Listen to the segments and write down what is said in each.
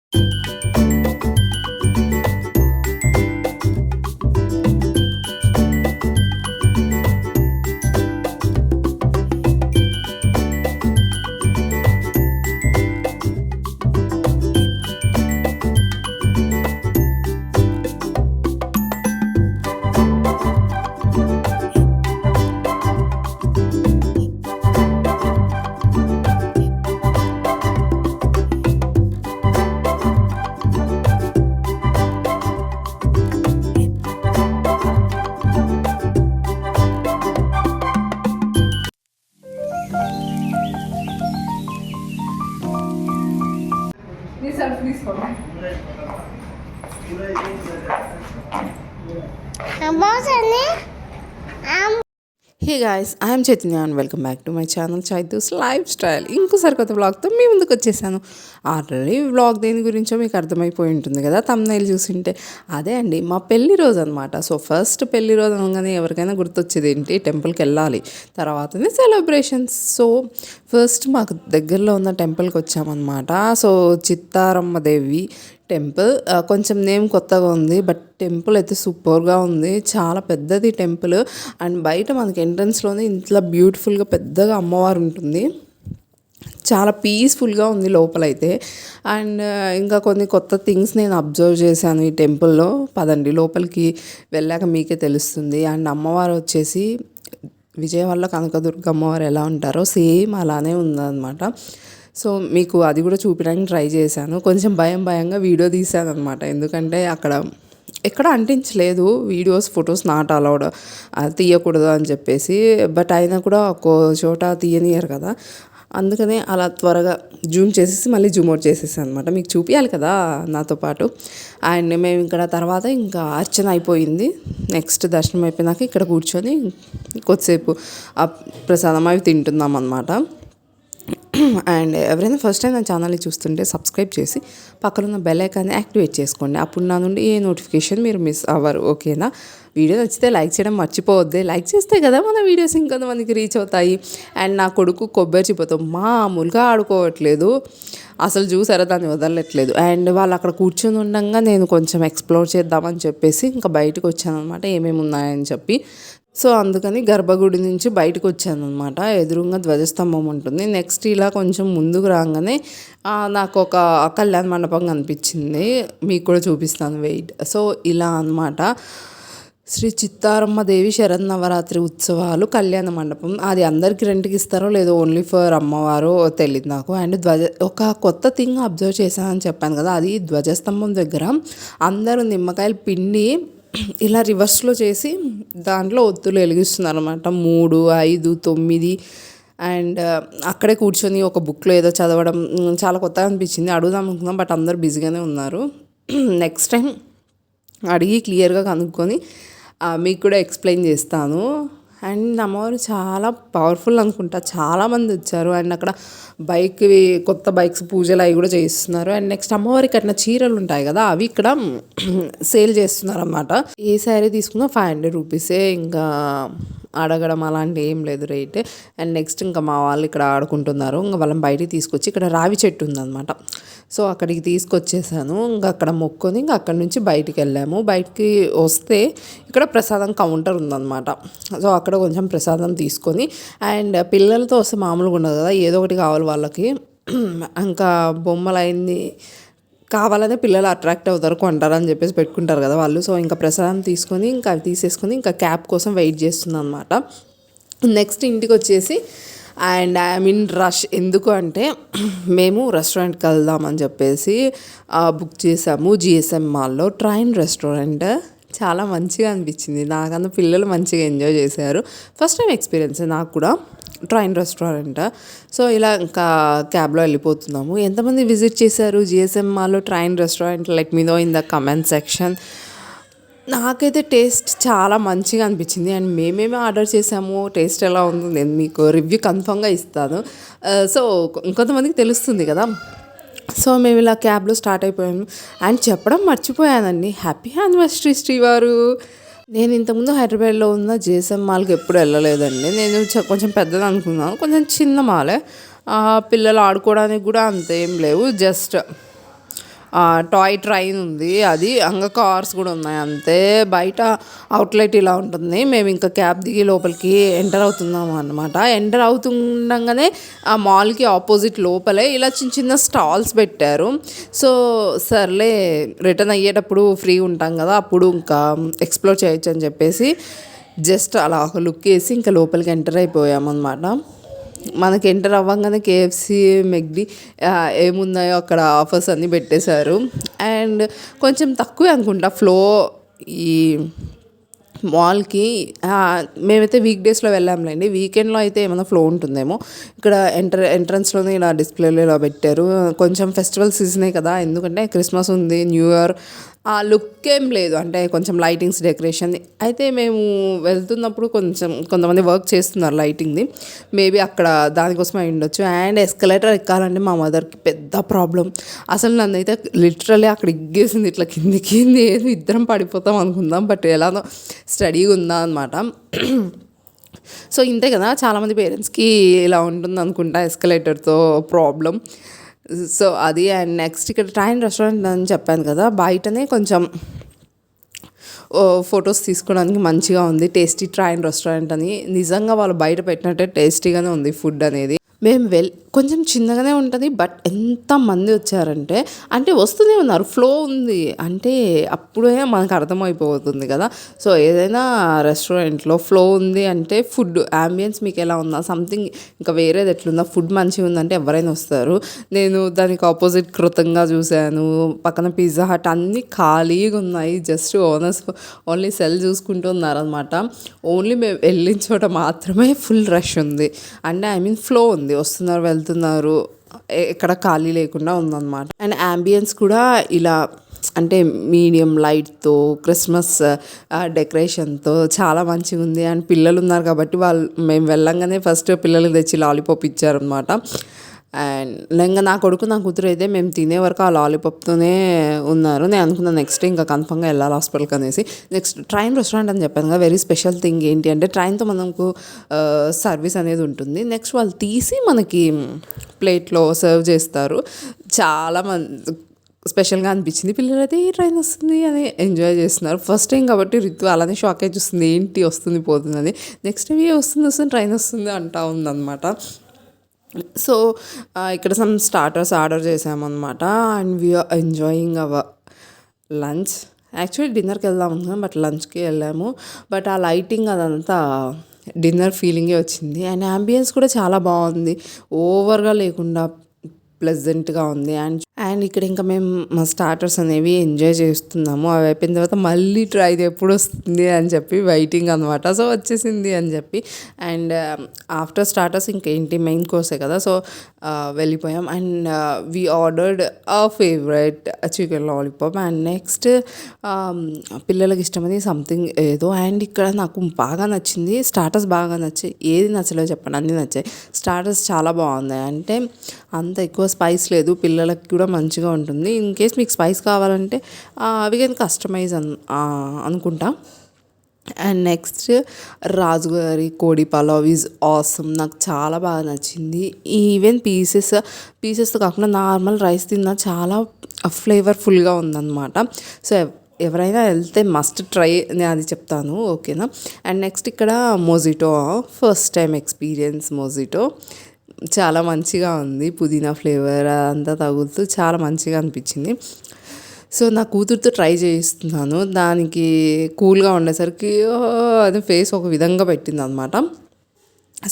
Hey guys, I'm Chaitanya and welcome back to my channel Chaitu's lifestyle. ఇంకోసారి కొత్త వ్లాగ్తో మీ ముందుకు వచ్చేసాను. ఆల్రెడీ వ్లాగ్ దేని గురించో మీకు అర్థమైపోయి ఉంటుంది కదా, తమ్నైల్ చూసింటే. అదే అండి, మా పెళ్లి రోజు అనమాట. సో ఫస్ట్ పెళ్లి రోజు అనగానే ఎవరికైనా గుర్తొచ్చేది ఏంటి, టెంపుల్కి వెళ్ళాలి, తర్వాతనే సెలబ్రేషన్స్. సో ఫస్ట్ మాకు దగ్గరలో ఉన్న టెంపుల్కి వచ్చామన్నమాట. సో చిత్తారమ్మ దేవి టెంపుల్. కొంచెం నేమ్ కొత్తగా ఉంది, బట్ టెంపుల్ అయితే సూపర్గా ఉంది. చాలా పెద్దది టెంపుల్. అండ్ బయట మనకి ఎంట్రన్స్లోనే ఇంట్లో బ్యూటిఫుల్గా పెద్దగా అమ్మవారు ఉంటుంది. చాలా పీస్ఫుల్గా ఉంది లోపలైతే. అండ్ ఇంకా కొన్ని కొత్త థింగ్స్ నేను అబ్జర్వ్ చేశాను ఈ టెంపుల్లో. పదండి లోపలికి వెళ్ళాక మీకే తెలుస్తుంది. అండ్ అమ్మవారు వచ్చేసి విజయవాడలో కనకదుర్గ అమ్మవారు ఎలా ఉంటారో సేమ్ అలానే ఉందన్నమాట. సో మీకు అది కూడా చూపించడానికి ట్రై చేశాను. కొంచెం భయంగా వీడియో తీశాను అనమాట. ఎందుకంటే అక్కడ ఎక్కడ అంటించలేదు వీడియోస్, ఫొటోస్ నాట్ అలౌడ్, తీయకూడదు అని చెప్పేసి. బట్ అయినా కూడా ఒక్కో చోట తీయనియరు కదా, అందుకనే అలా త్వరగా జూమ్ చేసేసి మళ్ళీ జూమ్ అవుట్ చేసేసాను అనమాట. మీకు చూపించాలి కదా నాతో పాటు. అండ్ మేము ఇక్కడ తర్వాత ఇంకా అర్చన అయిపోయింది. నెక్స్ట్ దర్శనం అయిపోయినాక ఇక్కడ కూర్చొని కొద్దిసేపు ఆ ప్రసాదం అవి తింటున్నాం అనమాట. అండ్ ఎవరైనా ఫస్ట్ టైం నా ఛానల్ని చూస్తుంటే సబ్స్క్రైబ్ చేసి పక్కనున్న బెల్ ఐకాన్ని యాక్టివేట్ చేసుకోండి. అప్పుడు నా నుండి ఏ నోటిఫికేషన్ మీరు మిస్ అవ్వరు. ఓకేనా? వీడియో నచ్చితే లైక్ చేయడం మర్చిపోవద్దే. లైక్ చేస్తే కదా మన వీడియోస్ ఇంకొంతమందికి రీచ్ అవుతాయి. అండ్ నా కొడుకు కొబ్బరి చిప్పతో మామూలుగా ఆడుకోవట్లేదు, అసలు చూసారా దాన్ని వదలట్లేదు. అండ్ వాళ్ళు అక్కడ కూర్చొని ఉండగా నేను కొంచెం ఎక్స్ప్లోర్ చేద్దామని చెప్పేసి ఇంకా బయటకు వచ్చాను అనమాట, ఏమేమి ఉన్నాయని చెప్పి. సో అందుకని గర్భగుడి నుంచి బయటకు వచ్చాను అనమాట. ఎదురుగా ధ్వజస్తంభం ఉంటుంది. నెక్స్ట్ ఇలా కొంచెం ముందుకు రాగానే నాకు ఒక కళ్యాణ మండపం కనిపించింది. మీకు కూడా చూపిస్తాను, వెయిట్. సో ఇలా అనమాట, శ్రీ చిత్తారమ్మ దేవి శరన్నవరాత్రి ఉత్సవాలు కళ్యాణ మండపం. అది అందరికి రెంట్కి ఇస్తారో లేదో, ఓన్లీ ఫర్ అమ్మవారు తెలియదు నాకు. అండ్ ఒక కొత్త థింగ్ అబ్జర్వ్ చేశానని చెప్పాను కదా, అది ధ్వజస్తంభం దగ్గర అందరూ నిమ్మకాయలు పిండి ఇలా రివర్స్లో చేసి దాంట్లో ఒత్తులు వెలిగిస్తున్నారు అనమాట. 3, 5, 9. అండ్ అక్కడే కూర్చొని ఒక బుక్లో ఏదో చదవడం చాలా కొత్తగా అనిపించింది. అడుగుదాం అనుకున్నాం, బట్ అందరూ బిజీగానే ఉన్నారు. నెక్స్ట్ టైం అడిగి క్లియర్గా కనుక్కొని మీకు కూడా ఎక్స్ప్లెయిన్ చేస్తాను. అండ్ అమ్మవారు చాలా పవర్ఫుల్ అనుకుంటా, చాలామంది వచ్చారు. అండ్ అక్కడ కొత్త బైక్స్ పూజలు అవి కూడా చేయిస్తున్నారు. అండ్ నెక్స్ట్ అమ్మవారికి అట్లా చీరలు ఉంటాయి కదా, అవి ఇక్కడ సేల్ చేస్తున్నారు అన్నమాట. ఏ శారీ తీసుకున్నా 500 రూపీసే, ఇంకా అడగడం అలాంటి ఏం లేదు రేట్. అండ్ నెక్స్ట్ ఇంకా మా వాళ్ళు ఇక్కడ ఆడుకుంటున్నారు. ఇంకా వాళ్ళని బయటికి తీసుకొచ్చి, ఇక్కడ రావి చెట్టు ఉందన్నమాట, సో అక్కడికి తీసుకొచ్చేసాను. ఇంకా అక్కడ మొక్కొని ఇంకా అక్కడి నుంచి బయటికి వెళ్ళాము. బయటికి వస్తే ఇక్కడ ప్రసాదం కౌంటర్ ఉందన్నమాట. సో అక్కడ కొంచెం ప్రసాదం తీసుకొని, అండ్ పిల్లలతో వస్తే మామూలుగా ఉండదు కదా, ఏదో ఒకటి కావాలి వాళ్ళకి. ఇంకా బొమ్మలు అయింది కావాలనే పిల్లలు అట్రాక్ట్ అవుతారు, కొంటారని చెప్పేసి పెట్టుకుంటారు కదా వాళ్ళు. సో ఇంకా ప్రసాదం తీసుకొని ఇంకా అవి తీసేసుకొని ఇంకా క్యాబ్ కోసం వెయిట్ చేస్తున్నాను అనమాట. నెక్స్ట్ ఇంటికి వచ్చేసి, అండ్ ఐ మీన్ రష్. ఎందుకు అంటే మేము రెస్టారెంట్కి వెళ్దామని చెప్పేసి బుక్ చేసాము జిఎస్ఎం మాల్లో. ట్రైన్ రెస్టారెంట్ చాలా మంచిగా అనిపించింది నాకన్నా, పిల్లలు మంచిగా ఎంజాయ్ చేశారు. ఫస్ట్ టైం ఎక్స్పీరియన్స్ నాకు కూడా ట్రైన్ రెస్టారెంట్. సో ఇలా ఇంకా క్యాబ్లో వెళ్ళిపోతున్నాము. ఎంతమంది విజిట్ చేశారు జిఎస్ఎం మాల్లో train restaurant? Let me know in the comment section. నాకైతే టేస్ట్ చాలా మంచిగా అనిపించింది. అండ్ మేమేమి ఆర్డర్ చేసాము, టేస్ట్ ఎలా ఉందో నేను మీకు రివ్యూ కన్ఫర్మ్గా ఇస్తాను. సో ఇంకొంతమందికి తెలుస్తుంది కదా. సో మేము ఇలా క్యాబ్లో స్టార్ట్ అయిపోయాము. అండ్ చెప్పడం మర్చిపోయానండి, హ్యాపీ యానివర్సరీ శ్రీవారు. నేను ఇంతకుముందు హైదరాబాద్లో ఉన్న జిఎస్ఎం మాల్కి ఎప్పుడు వెళ్ళలేదండి. నేను కొంచెం పెద్దది అనుకున్నాను, కొంచెం చిన్న మాలే. పిల్లలు ఆడుకోవడానికి కూడా అంతేం లేవు, జస్ట్ టాయ్ ట్రైన్ ఉంది, అది ఇంకా కార్స్ కూడా ఉన్నాయి అంతే. బయట అవుట్లెట్ ఇలా ఉంటుంది. మేము ఇంకా క్యాబ్ దిగి లోపలికి ఎంటర్ అవుతున్నాము అనమాట. ఎంటర్ అవుతుండగానే ఆ మాల్కి ఆపోజిట్ లోపలే ఇలా చిన్న చిన్న స్టాల్స్ పెట్టారు. సో సర్లే రిటర్న్ అయ్యేటప్పుడు ఫ్రీ ఉంటాం కదా, అప్పుడు ఇంకా ఎక్స్ప్లోర్ చేయొచ్చు అని చెప్పేసి జస్ట్ అలా ఒక లుక్ వేసి ఇంకా లోపలికి ఎంటర్ అయిపోయామన్నమాట. మనకి ఎంటర్ అవ్వగానే కేఎఫ్సి, మెక్డీ ఏమున్నాయో అక్కడ ఆఫర్స్ అన్నీ పెట్టేశారు. అండ్ కొంచెం తక్కువే అనుకుంటా ఫ్లో ఈ మాల్కి. మేమైతే వీక్ డేస్లో వెళ్ళాంలేండి, వీకెండ్లో అయితే ఏమైనా ఫ్లో ఉంటుందేమో. ఇక్కడ ఎంట్రన్స్లోనే ఇలా డిస్ప్లేలో ఇలా పెట్టారు. కొంచెం ఫెస్టివల్ సీజనే కదా, ఎందుకంటే క్రిస్మస్ ఉంది, న్యూ ఇయర్, ఆ లుక్ ఏం లేదు, అంటే కొంచెం లైటింగ్స్ డెకరేషన్. అయితే మేము వెళ్తున్నప్పుడు కొంతమంది వర్క్ చేస్తున్నారు లైటింగ్ది, మేబీ అక్కడ దానికోసం అయి ఉండొచ్చు. అండ్ ఎస్కలేటర్ ఎక్కాలంటే మా మదర్కి పెద్ద ప్రాబ్లం. అసలు నన్నైతే లిటరల్లీ అక్కడ ఎగ్గేసింది ఇట్లా కిందికి. ఏదో ఇద్దరం పడిపోతాం అనుకుందాం, బట్ ఎలానో స్టడీగా ఉందా అనమాట. సో ఇంతే కదా, చాలామంది పేరెంట్స్కి ఇలా ఉంటుంది అనుకుంటా ఎస్కలేటర్తో ప్రాబ్లం. సో అది. అండ్ నెక్స్ట్ ఇక్కడ ట్రైన్ రెస్టారెంట్ అని చెప్పాను కదా, బయటనే కొంచెం ఫొటోస్ తీసుకోవడానికి మంచిగా ఉంది. టేస్టీ ట్రైన్ రెస్టారెంట్ అని, నిజంగా వాళ్ళు బయట పెట్టినట్టే టేస్టీగానే ఉంది ఫుడ్ అనేది. మేము కొంచెం చిన్నగానే ఉంటుంది, బట్ ఎంతమంది వచ్చారంటే, అంటే వస్తూనే ఉన్నారు, ఫ్లో ఉంది అంటే అప్పుడే మనకు అర్థమైపోతుంది కదా. సో ఏదైనా రెస్టారెంట్లో ఫ్లో ఉంది అంటే ఫుడ్ యాంబియన్స్ మీకు ఎలా ఉందా, సంథింగ్ ఇంకా వేరేది ఎట్లుందా, ఫుడ్ మంచిగా ఉందంటే ఎవరైనా వస్తారు. నేను దానికి ఆపోజిట్ కృతంగా చూశాను, పక్కన పిజ్జా హట్ అన్నీ ఖాళీగా ఉన్నాయి, జస్ట్ ఓనర్స్ ఓన్లీ సెల్ చూసుకుంటూ ఉన్నారనమాట. ఓన్లీ మేము వెళ్ళిన చోట మాత్రమే ఫుల్ రష్ ఉంది, అంటే ఐ మీన్ ఫ్లో ఉంది, వస్తున్నారు వెళ్తున్నారు, ఎక్కడ ఖాళీ లేకుండా ఉందన్నమాట. అండ్ యాంబియన్స్ కూడా ఇలా అంటే మీడియం లైట్తో క్రిస్మస్ డెకరేషన్తో చాలా మంచిగా ఉంది. అండ్ పిల్లలు ఉన్నారు కాబట్టి మేము వెళ్ళంగానే ఫస్ట్ పిల్లలకి తెచ్చి లాలీపాప్ ఇచ్చారనమాట. అండ్ ఇంకా నా కొడుకు నా కూతురు అయితే మేము తినే వరకు ఆ లాలీపాప్తోనే ఉన్నారు. నేను అనుకున్నాను నెక్స్ట్ ఇంకా కన్ఫర్మ్గా వెళ్ళాలి హాస్పిటల్కి అనేసి. నెక్స్ట్ ట్రైన్ రెస్టారెంట్ అని చెప్పాను కదా, వెరీ స్పెషల్ థింగ్ ఏంటి అంటే ట్రైన్తో మనకు సర్వీస్ అనేది ఉంటుంది. నెక్స్ట్ వాళ్ళు తీసి మనకి ప్లేట్లో సర్వ్ చేస్తారు. చాలా స్పెషల్గా అనిపించింది. పిల్లలు అయితే ఈ ట్రైన్ వస్తుంది అని ఎంజాయ్ చేస్తున్నారు. ఫస్ట్ టైం కాబట్టి రితు అలానే షాక్ అయి చూస్తుంది, ఏంటి వస్తుంది పోతుందని. నెక్స్ట్ టైం వస్తుంది ట్రైన్ వస్తుంది అంటా ఉందన్నమాట. సో ఇక్కడ సమ్ స్టార్టర్స్ ఆర్డర్ చేసామన్నమాట. And we are enjoying our lunch. Actually డిన్నర్కి వెళ్దాం అనుకున్నాం, బట్ లంచ్కి వెళ్ళాము. బట్ ఆ లైటింగ్ అదంతా డిన్నర్ ఫీలింగే వచ్చింది. అండ్ యాంబియన్స్ కూడా చాలా బాగుంది, ఓవర్గా లేకుండా ప్లెజెంట్గా ఉంది. అండ్ ఇక్కడ ఇంకా మేము మా స్టార్టర్స్ అనేవి ఎంజాయ్ చేస్తున్నాము. అవి అయిపోయిన తర్వాత మళ్ళీ ట్రై ఎప్పుడు వస్తుంది అని చెప్పి వెయిటింగ్ అనమాట. సో వచ్చేసింది అని చెప్పి. అండ్ ఆఫ్టర్ స్టార్టర్స్ ఇంకేంటి మెయిన్ కోర్సే కదా, సో వెళ్ళిపోయాం. అండ్ వీ ఆర్డర్డ్ ఆ favourite chicken lollipop. And next పిల్లలకి ఇష్టమని సంథింగ్ ఏదో. అండ్ ఇక్కడ నాకు బాగా నచ్చింది, స్టార్టర్స్ బాగా నచ్చాయి. ఏది నచ్చలేదో చెప్పండి, అన్నీ నచ్చాయి. స్టార్టర్స్ చాలా బాగున్నాయి, అంటే అంత ఎక్కువ స్పైస్ లేదు, పిల్లలకి కూడా మంచిగా ఉంటుంది. ఇన్ కేస్ మీకు స్పైస్ కావాలంటే అవి కానీ కస్టమైజ్ అనుకుంటా. అండ్ నెక్స్ట్ రాజుగారి కోడి పలావ్ ఈజ్ ఆసమ్, నాకు చాలా బాగా నచ్చింది. ఈవెన్ పీసెస్తో కాకుండా నార్మల్ రైస్ తిన్నా చాలా ఫ్లేవర్ఫుల్గా ఉందన్నమాట. సో ఎవరైనా వెళ్తే మస్ట్ ట్రై, నేను అది చెప్తాను, ఓకేనా. అండ్ నెక్స్ట్ ఇక్కడ mojito, first time experience mojito, చాలా మంచిగా ఉంది, పుదీనా ఫ్లేవర్ అంతా తగులుతూ చాలా మంచిగా అనిపించింది. సో నా కూతురుతో ట్రై చేయిస్తున్నాను, దానికి కూల్గా ఉండేసరికి అది ఫేస్ ఒక విధంగా పెట్టింది అనమాట.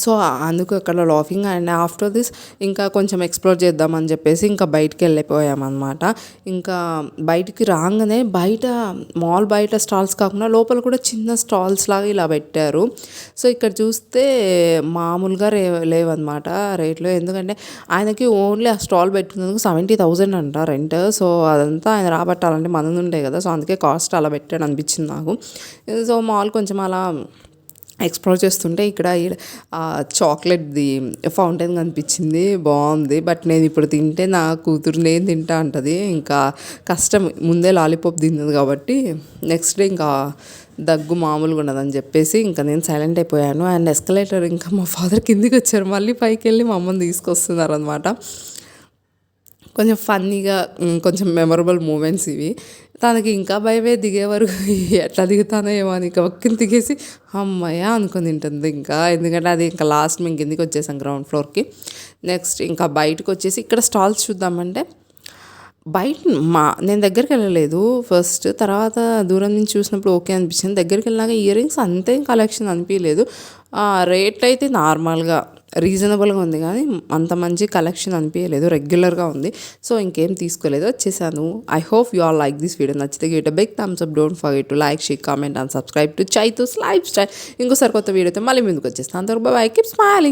సో అందుకు అక్కడ లాఫింగ్. అండ్ ఆఫ్టర్ దిస్ ఇంకా కొంచెం ఎక్స్ప్లోర్ చేద్దామని చెప్పేసి ఇంకా బయటికి వెళ్ళిపోయామన్నమాట. ఇంకా బయటికి రాగానే మాల్ బయట స్టాల్స్ కాకుండా లోపల కూడా చిన్న స్టాల్స్ లాగా ఇలా పెట్టారు. సో ఇక్కడ చూస్తే మామూలుగా లేవన్నమాట రేట్లు, ఎందుకంటే ఆయనకి ఓన్లీ ఆ స్టాల్ పెట్టుకున్నందుకు 70,000 అంట రెంట్. సో అదంతా ఆయన రాబట్టాలంటే మనది ఉంటాయి కదా, సో అందుకే కాస్ట్ అలా పెట్టాడు అనిపించింది నాకు. సో మాల్ కొంచెం అలా ఎక్స్ప్లోర్ చేస్తుంటే ఇక్కడ చాక్లెట్ది ఫౌంటైన్ కనిపించింది, బాగుంది. బట్ నేను ఇప్పుడు తింటే నా కూతురు నేను తింటా అంటది, ఇంకా కష్టం, ముందే లాలీపాప్ తిన్నది కాబట్టి నెక్స్ట్ డే ఇంకా దగ్గు మామూలుగా ఉండదని చెప్పేసి ఇంకా నేను సైలెంట్ అయిపోయాను. అండ్ ఎస్కలేటర్ ఇంకా మా ఫాదర్ కిందికి వచ్చారు, మళ్ళీ పైకి వెళ్ళి మా అమ్మని తీసుకొస్తున్నారు అనమాట. కొంచెం ఫన్నీగా కొంచెం మెమరబుల్ మూమెంట్స్ ఇవి. తనకి ఇంకా భయమే దిగే వరకు ఎట్లా దిగుతానో ఏమో అని ఇంకా ఒక్కని దిగేసి అమ్మయ్య అనుకుని తింటుంది ఇంకా. ఎందుకంటే అది ఇంకా లాస్ట్ మేము కిందికి వచ్చేసాం గ్రౌండ్ ఫ్లోర్కి. నెక్స్ట్ ఇంకా బయటకు వచ్చేసి ఇక్కడ స్టాల్స్ చూద్దామంటే బయట నేను దగ్గరికి వెళ్ళలేదు ఫస్ట్. తర్వాత దూరం నుంచి చూసినప్పుడు ఓకే అనిపించింది. దగ్గరికి వెళ్ళినాక ఇయర్ రింగ్స్ అంతేం కలెక్షన్ అనిపించలేదు. రేట్ అయితే నార్మల్గా రీజనబుల్గా ఉంది కానీ అంత మంచి కలెక్షన్ అనిపించలేదు, రెగ్యులర్గా ఉంది. సో ఇంకేం తీసుకోలేదు, వచ్చేసాను. I hope you all like this video. నచ్చితే get big thumbs up. Don't forget to like, share, comment and subscribe to Chaitu's lifestyle. ఇంకోసారి కొత్త వీడియోతో మళ్ళీ ముందుకు వచ్చేస్తాను. అంతవరకు బై, కీప్ స్మైలింగ్.